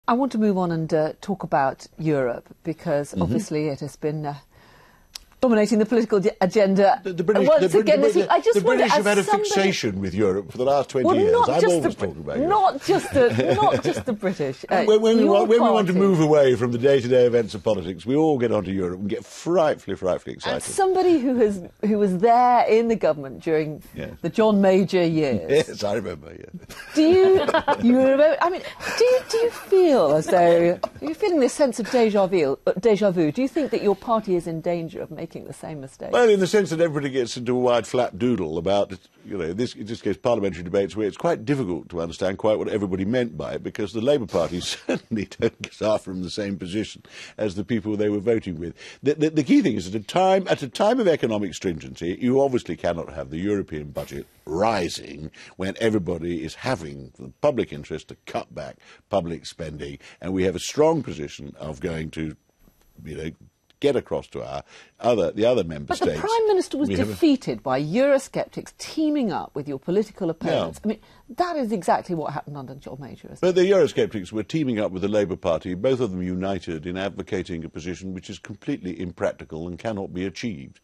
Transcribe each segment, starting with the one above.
I want to move on and talk about Europe, because obviously it has been dominating the political agenda. The British have had a fixation with Europe for the last 20 years. I'm always talking about Europe. Not just the British. When we want to move away from the day-to-day events of politics, we all get onto Europe and get frightfully excited. And somebody who was there in the government during the John Major years. Yes, I remember. Yeah. Do you remember? I mean, do you feel as though you're feeling this sense of déjà vu? Do you think that your party is in danger of making the same mistake? Well, in the sense that everybody gets into a wide flat doodle about, this case parliamentary debates where it's quite difficult to understand quite what everybody meant by it, because the Labour Party certainly don't get after from the same position as the people they were voting with. The key thing is at a time of economic stringency, you obviously cannot have the European budget rising when everybody is having the public interest to cut back public spending, and we have a strong position of going to, get across to the other member states. But the Prime Minister was defeated by eurosceptics teaming up with your political opponents. I mean, that is exactly what happened under John Major. But the eurosceptics were teaming up with the Labour Party, both of them united in advocating a position which is completely impractical and cannot be achieved.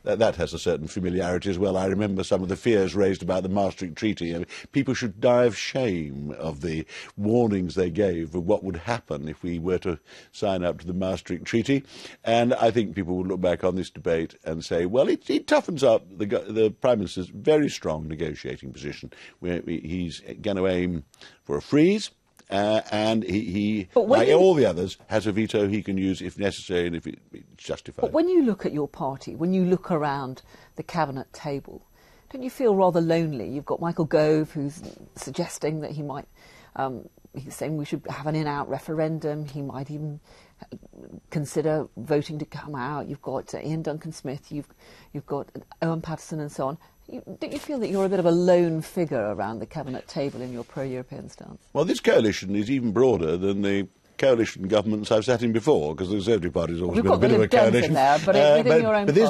That has a certain familiarity as well. I remember some of the fears raised about the Maastricht Treaty. I mean, people should die of shame of the warnings they gave of what would happen if we were to sign up to the Maastricht Treaty. And I think people would look back on this debate and say, well, it toughens up the Prime Minister's very strong negotiating position, where he's going to aim for a freeze. And he like all the others, has a veto he can use if necessary and if it's justified. But when you look at your party, when you look around the cabinet table, don't you feel rather lonely? You've got Michael Gove, who's suggesting that he might, he's saying we should have an in-out referendum. He might even consider voting to come out. You've got Ian Duncan-Smith, you've got Owen Paterson and so on. Don't you feel that you're a bit of a lone figure around the cabinet table in your pro-European stance? Well, this coalition is even broader than the coalition governments I've sat in before, because the Conservative Party's always been a bit of a coalition. There, but within your own party.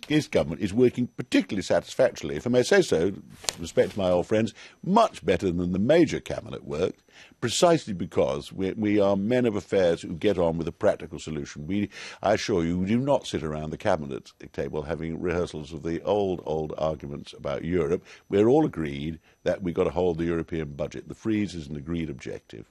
This government is working particularly satisfactorily, if I may say so, with respect to my old friends, much better than the Major cabinet worked, precisely because we are men of affairs who get on with a practical solution. I assure you, we do not sit around the cabinet table having rehearsals of the old arguments about Europe. We're all agreed that we've got to hold the European budget. The freeze is an agreed objective.